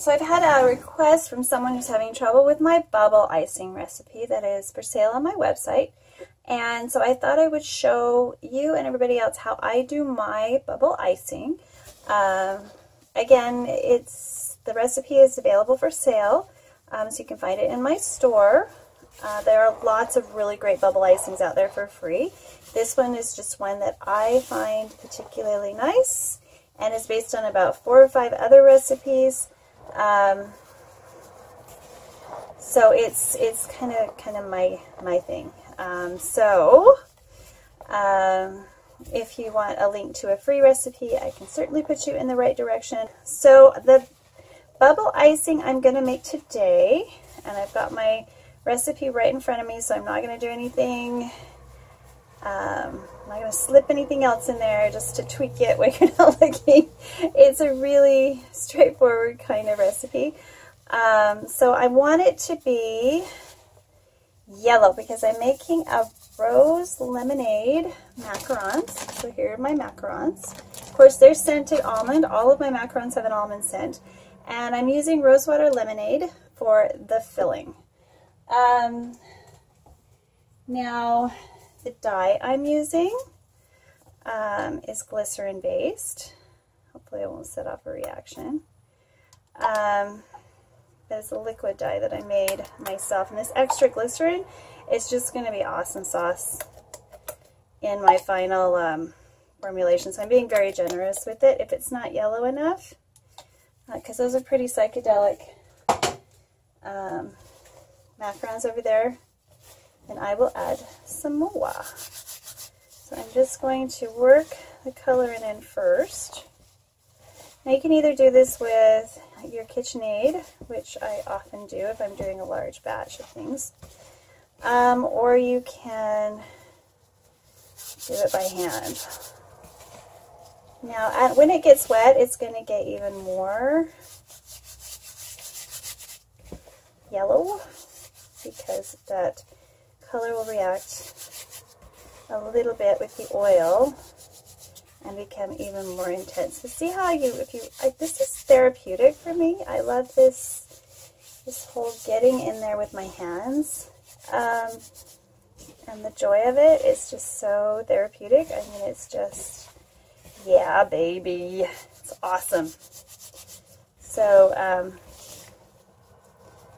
so I've had a request from someone who's having trouble with my bubble icing recipe that is for sale on my website. And so I thought I would show you and everybody else how I do my bubble icing. Again, the recipe is available for sale, so you can find it in my store. There are lots of really great bubble icings out there for free. This one is just one that I find particularly nice, and is based on about 4 or 5 other recipes. So it's kind of my thing. If you want a link to a free recipe, I can certainly put you in the right direction. So the bubble icing I'm going to make today, and I've got my recipe right in front of me, so I'm not going to do anything. I'm not going to slip anything else in there just to tweak it when you're not looking. It's a really straightforward kind of recipe. So I want it to be yellow because I'm making a rose lemonade macarons. So here are my macarons. Of course, they're scented almond. All of my macarons have an almond scent. And I'm using Rosewater lemonade for the filling. Now, the dye I'm using is glycerin based. Hopefully it won't set off a reaction. It's a liquid dye that I made myself, and this extra glycerin is just going to be awesome sauce in my final formulation. So I'm being very generous with it. If it's not yellow enough, because those are pretty psychedelic macarons over there, and I will add some more. So I'm just going to work the coloring in first. Now you can either do this with your KitchenAid, which I often do if I'm doing a large batch of things, or you can do it by hand. Now when it gets wet, it's going to get even more yellow because that color will react a little bit with the oil and become even more intense. So see how this is therapeutic for me. I love this whole getting in there with my hands, and the joy of it is just so therapeutic. I mean, it's just, yeah, baby, it's awesome. So,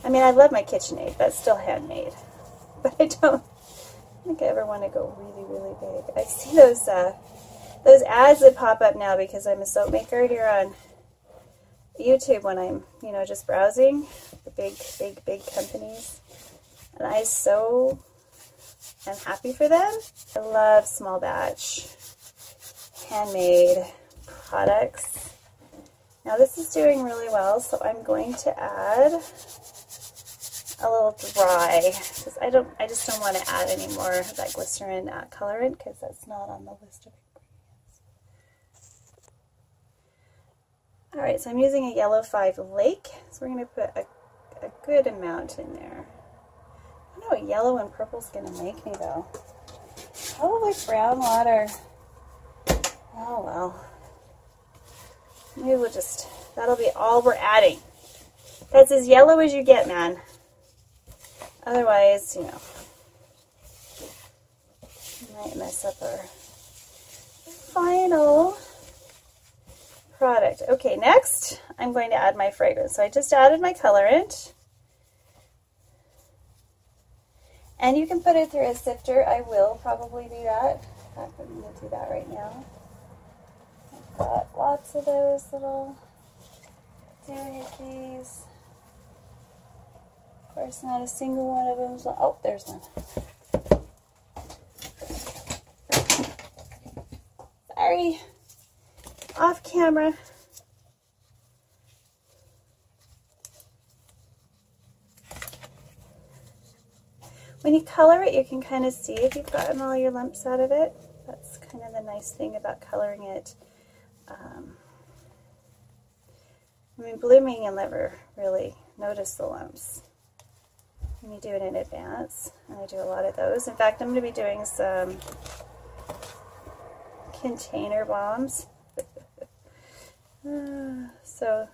I mean, I love my KitchenAid. That's still handmade, but I don't think I ever want to go really, really big. I see those ads that pop up now because I'm a soap maker here on YouTube when I'm, just browsing the big companies. And I so am happy for them. I love small batch, handmade products. Now this is doing really well, so I'm going to add a little dry, because I just don't want to add any more of that glycerin colorant because that's not on the list of ingredients. Alright, so I'm using a yellow 5 Lake, so we're going to put a good amount in there. I don't know what yellow and purple is going to make me though. Probably brown water. Oh well. Maybe we'll just, that'll be all we're adding. That's as yellow as you get, man. Otherwise, might mess up our final product. Okay, next I'm going to add my fragrance. So I just added my colorant. And you can put it through a sifter. I will probably do that. I'm going to do that right now. I've got lots of those little doohickeys. Of course, not a single one of them. Oh, there's one. Sorry. Off camera. When you color it, you can kind of see if you've gotten all your lumps out of it. That's kind of the nice thing about coloring it. I mean, blooming, you'll never really notice the lumps when you do it in advance, and I do a lot of those. In fact, I'm going to be doing some container bombs. So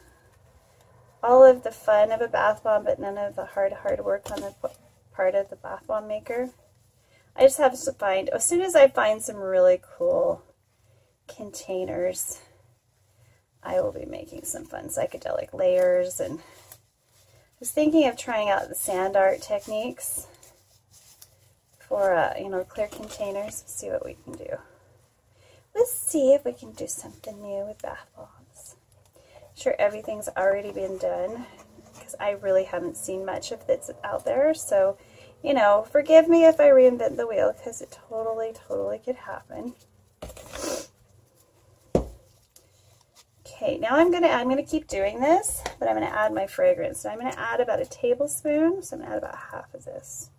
all of the fun of a bath bomb, but none of the hard work on the part of the bath bomb maker. I just have to find, as soon as I find some really cool containers, I will be making some fun psychedelic layers. And I was thinking of trying out the sand art techniques for, you know, clear containers. See what we can do. Let's see if we can do something new with bath bombs. I'm sure everything's already been done because I really haven't seen much of that's out there. So, you know, forgive me if I reinvent the wheel because it totally could happen. Okay, now I'm gonna keep doing this, but I'm gonna add my fragrance. So I'm gonna add about a tablespoon. So I'm gonna add about half of this.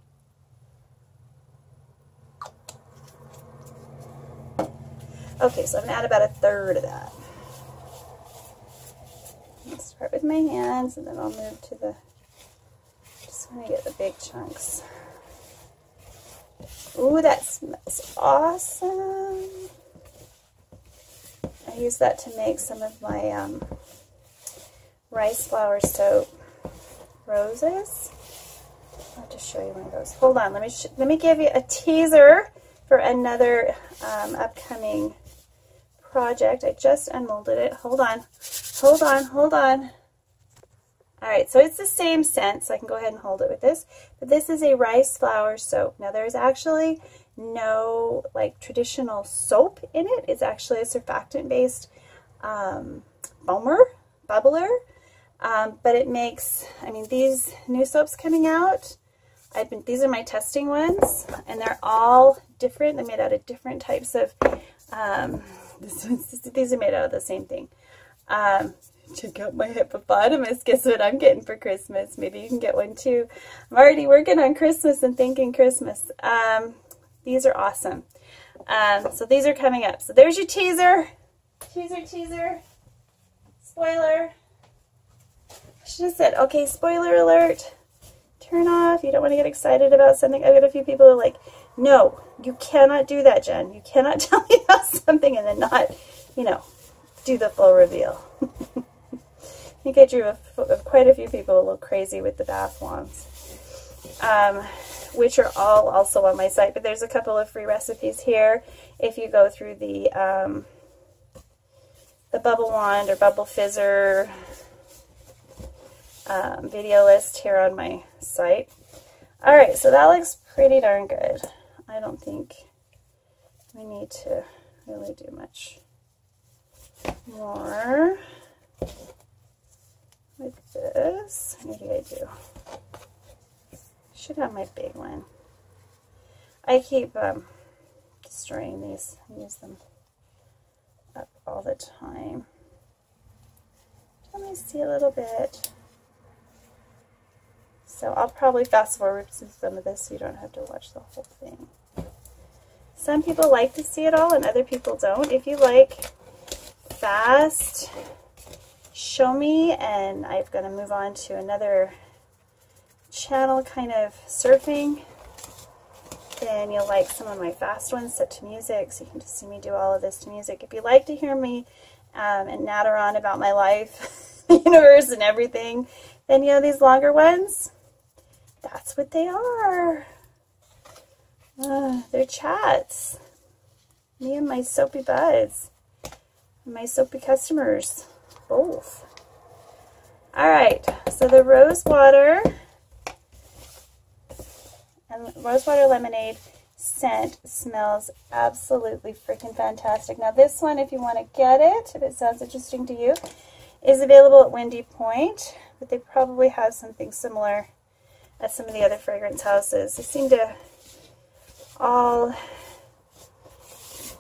Okay, so I'm gonna add about a third of that. I'll start with my hands, and then I'll move to the. Just want to get the big chunks. Ooh, that smells awesome. I use that to make some of my rice flower soap roses. I'll just show you one of those. Hold on, let me give you a teaser for another upcoming project. I just unmolded it. Hold on. All right, so it's the same scent, so I can go ahead and hold it with this. But this is a rice flower soap. Now, there's actually no like traditional soap in it. It's actually a surfactant-based bubbler. But it makes, I mean, these new soaps coming out, these are my testing ones, and they're all different. They're made out of different types of, these are made out of the same thing. Check out my hippopotamus. Guess what I'm getting for Christmas? Maybe you can get one too. I'm already working on Christmas and thinking Christmas. These are awesome. So these are coming up. So there's your teaser. Teaser. Spoiler. I should have said, okay, spoiler alert. Turn off. You don't want to get excited about something. I've got a few people who are like, no, you cannot do that, Jen. You cannot tell me about something and then not, you know, do the full reveal. I think I drew quite a few people a little crazy with the bath bombs, which are all also on my site. But there's a couple of free recipes here if you go through the bubble wand or bubble fizzer video list here on my site. All right, so that looks pretty darn good. I don't think we need to really do much more with this. Maybe I do. Should have my big one. I keep destroying these. I use them up all the time. Let me see a little bit. So I'll probably fast forward to some of this so you don't have to watch the whole thing. Some people like to see it all and other people don't. If you like fast, show me, and I'm going to move on to another channel kind of surfing. Then you'll like some of my fast ones set to music, so you can just see me do all of this to music. If you like to hear me and natter on about my life, the universe, and everything, then you know these longer ones, that's what they are. They're chats. Me and my soapy buds. And my soapy customers. Both. Alright, so the Rosewater and Rosewater lemonade scent smells absolutely freaking fantastic. Now this one, if you want to get it, if it sounds interesting to you, is available at Windy Point, but they probably have something similar at some of the other fragrance houses. They seem to all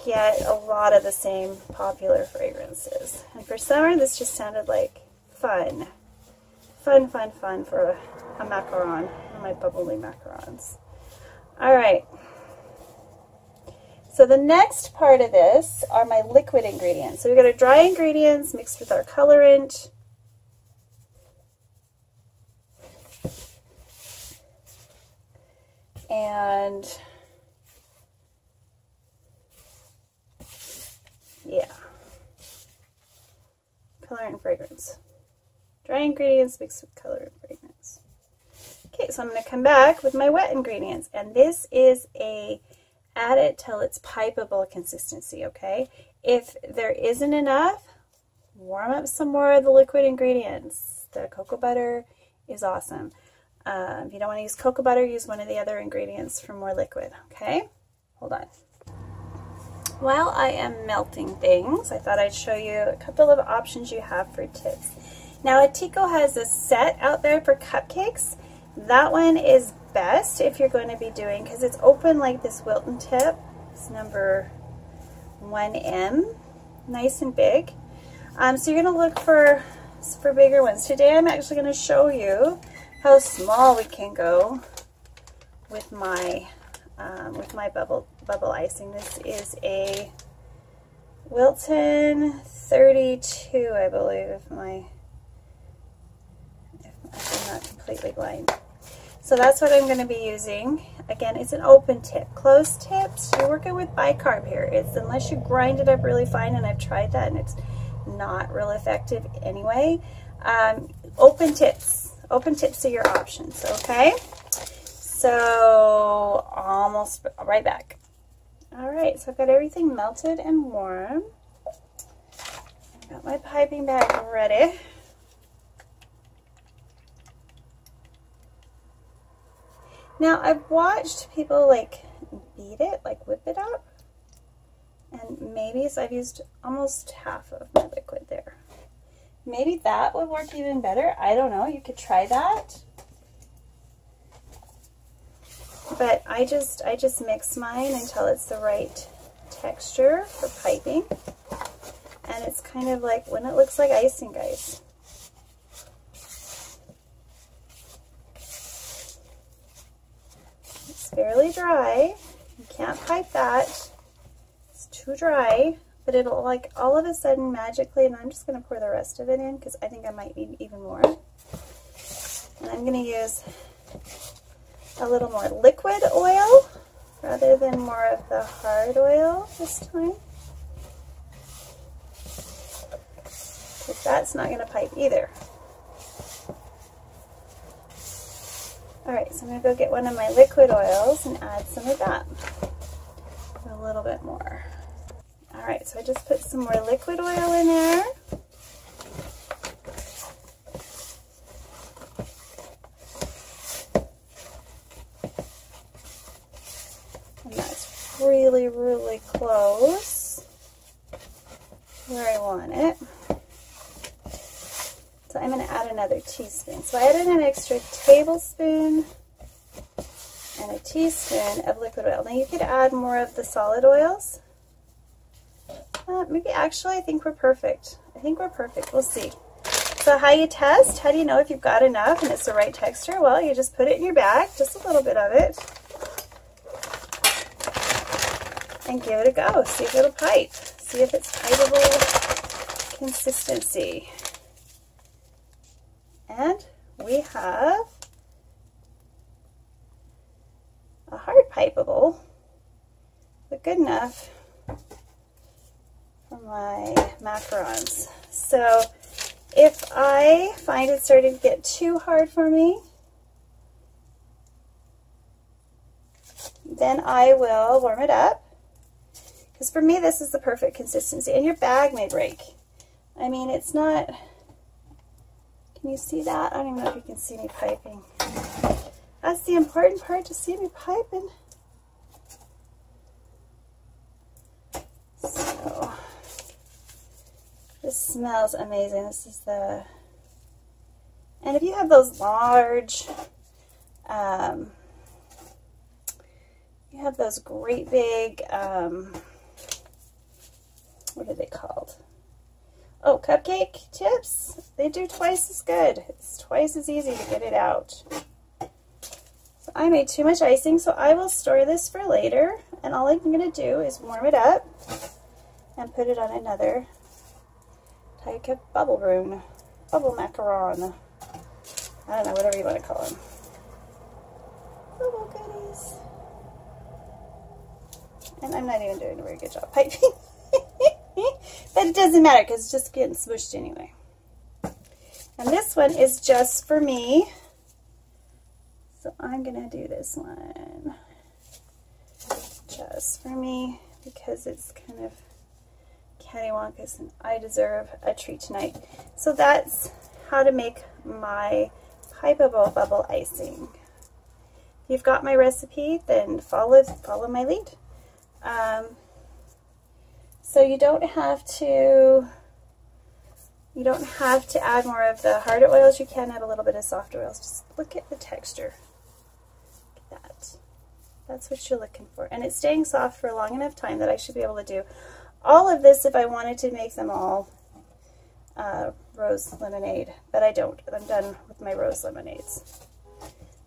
get a lot of the same popular fragrances. And for summer, this just sounded like fun. Fun for a macaron, one of my bubbly macarons. Alright. So the next part of this are my liquid ingredients. So we've got our dry ingredients mixed with our colorant. And yeah, color and fragrance. Dry ingredients mixed with color and fragrance. Okay, so I'm going to come back with my wet ingredients, and this is a add it till it's pipable consistency, okay? If there isn't enough, warm up some more of the liquid ingredients. The cocoa butter is awesome. If you don't want to use cocoa butter, use one of the other ingredients for more liquid, okay? Hold on. While I am melting things, I thought I'd show you a couple of options you have for tips. Now, Atico has a set out there for cupcakes. That one is best if you're going to be doing, because it's open like this Wilton tip. It's number 1M, nice and big. So you're going to look for bigger ones. Today I'm actually going to show you how small we can go with my bubble icing. This is a Wilton 32, I believe, if I'm not completely blind. So that's what I'm going to be using. Again, it's an open tip. Closed tips, you're working with bicarb here. It's unless you grind it up really fine, and I've tried that and it's not real effective anyway. Open tips are your options, okay? So almost right back. All right, so I've got everything melted and warm. Got my piping bag ready. Now, I've watched people like beat it, like whip it up, and maybe so I've used almost half of my liquid there. Maybe that would work even better. I don't know. You could try that. But I just mix mine until it's the right texture for piping. And it's kind of like when it looks like icing, guys. It's fairly dry. You can't pipe that. It's too dry. But it'll like all of a sudden magically, and I'm just going to pour the rest of it in because I think I might need even more. And I'm going to use a little more liquid oil rather than more of the hard oil this time. Because that's not going to pipe either. Alright, so I'm going to go get one of my liquid oils and add some of that. A little bit more. Alright, so I just put some more liquid oil in there. And that's really, really close to where I want it. So I'm going to add another teaspoon. So I added an extra tablespoon and a teaspoon of liquid oil. Now you could add more of the solid oils. Maybe actually I think we're perfect. I think we're perfect. We'll see. So how you test? How do you know if you've got enough and it's the right texture? Well, you just put it in your bag, just a little bit of it, and give it a go. See if it'll pipe. See if it's pipeable consistency. And we have a hard pipeable, but good enough for my macarons. So if I find it starting to get too hard for me, then I will warm it up. Because for me, this is the perfect consistency. And your bag may break. I mean, it's not... Can you see that? I don't even know if you can see me piping. That's the important part, to see me piping. So, this smells amazing. This is the... And if you have those large... you have those great big... what are they called? Oh, cupcake tips. They do twice as good. It's twice as easy to get it out. So I made too much icing, so I will store this for later. And all I'm going to do is warm it up and put it on another type of bubble macaron. I don't know, whatever you want to call them. Bubble goodies. And I'm not even doing a very good job piping. But it doesn't matter because it's just getting smooshed anyway. And And this one is just for me. So I'm going to do this one just for me because it's kind of cattywampus and I deserve a treat tonight. So that's how to make my pipable bubble icing. If you've got my recipe, then follow my lead. So you don't have to add more of the harder oils. You can add a little bit of softer oils. Just look at the texture. Look at that. That's what you're looking for. And it's staying soft for a long enough time that I should be able to do all of this if I wanted to make them all rose lemonade. But I don't. I'm done with my rose lemonades.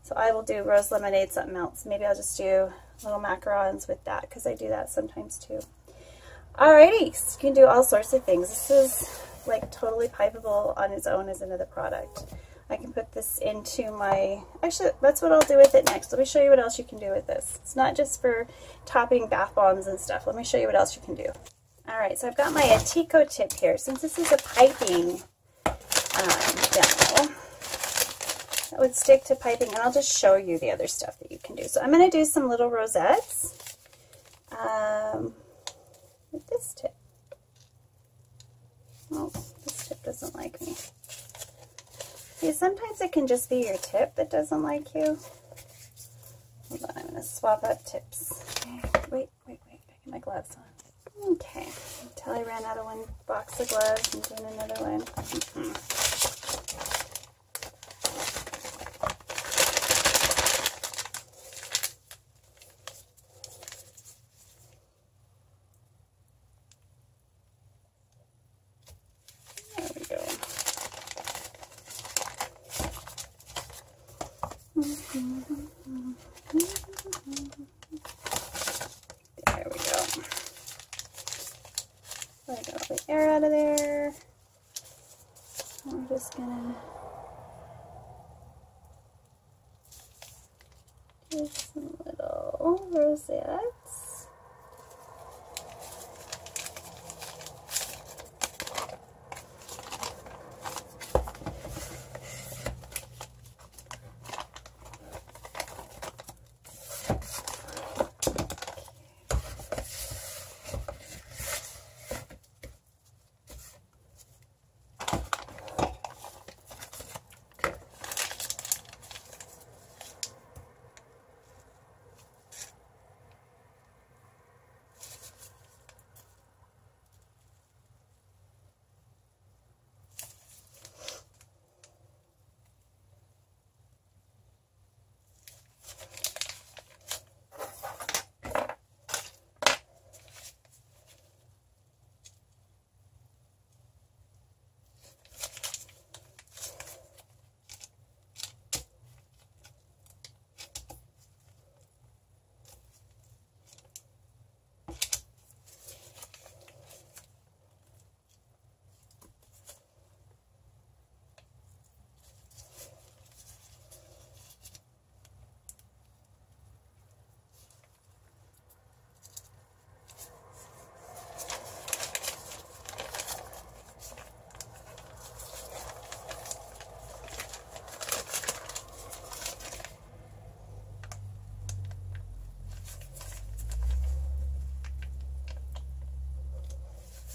So I will do rose lemonade, something else. Maybe I'll just do little macarons with that because I do that sometimes too. Alrighty, so you can do all sorts of things. This is like totally pipable on its own as another product. I can put this into my, actually that's what I'll do with it next. Let me show you what else you can do with this. It's not just for topping bath bombs and stuff. Let me show you what else you can do. Alright, so I've got my Atico tip here. Since this is a piping demo, that would stick to piping, and I'll just show you the other stuff that you can do. So I'm going to do some little rosettes with this tip. Oh, this tip doesn't like me. See, sometimes it can just be your tip that doesn't like you. Hold on, I'm going to swap out tips. Okay, wait, gotta get my gloves on. Okay, until I ran out of one box of gloves and doing another one. Air out of there. I'm just gonna do some little rosettes.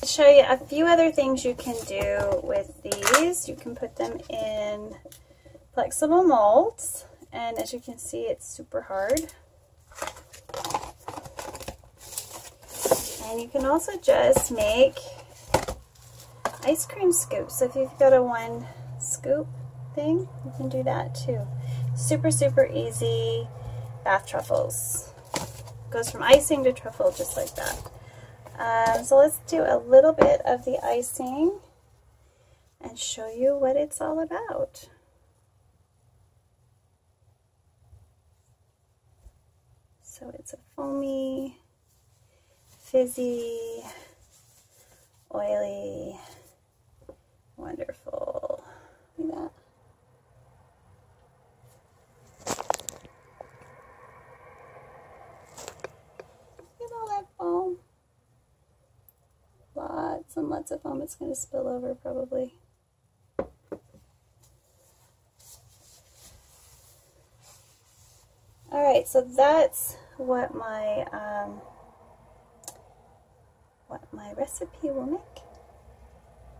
Show you a few other things you can do with these. You can put them in flexible molds, and as you can see, it's super hard. And you can also just make ice cream scoops. So if you've got a one scoop thing, you can do that too. Super, super easy bath truffles. Goes from icing to truffle just like that. So let's do a little bit of the icing and show you what it's all about. So it's a foamy, fizzy, oily, wonderful. Look at that. Look at all that foam. Lots and lots of foam. It's going to spill over probably. right, so that's what my recipe will make.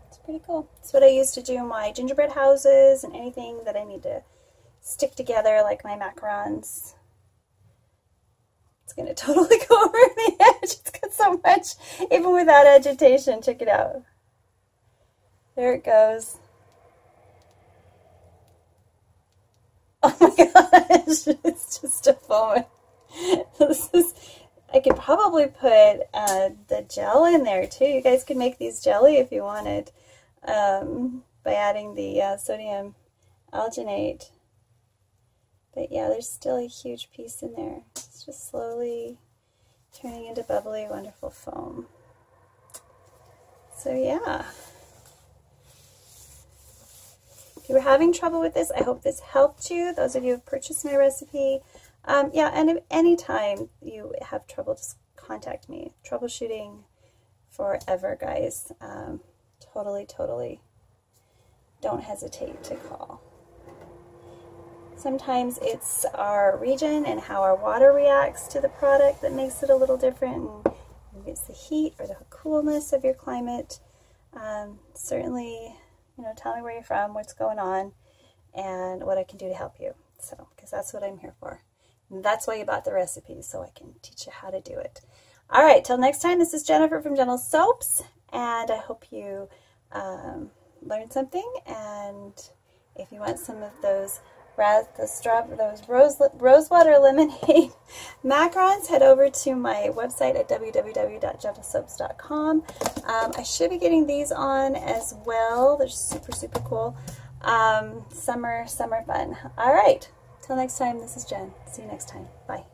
It's pretty cool. It's what I use to do my gingerbread houses and anything that I need to stick together, like my macarons. It's going to totally go over the edge. It's got so much, even without agitation. Check it out. There it goes. Oh my gosh, it's just a foam. I could probably put the gel in there too. You guys could make these jelly if you wanted, by adding the sodium alginate. But yeah, there's still a huge piece in there. It's just slowly turning into bubbly, wonderful foam. So yeah. If you were having trouble with this, I hope this helped you. Those of you who have purchased my recipe. Yeah, and if anytime you have trouble, just contact me. Troubleshooting forever, guys. Totally. Don't hesitate to call. Sometimes it's our region and how our water reacts to the product that makes it a little different. And maybe it's the heat or the coolness of your climate. Certainly, you know, tell me where you're from, what's going on, and what I can do to help you. So, because that's what I'm here for. And that's why you bought the recipe, so I can teach you how to do it. All right, till next time, this is Jennifer from Jentle Soaps, and I hope you learned something. And if you want some of those Rosewater lemonade macarons, head over to my website at www.gentlesoaps.com. I should be getting these on as well. They're super cool. Summer fun. All right, till next time, this is Jen. See you next time. Bye.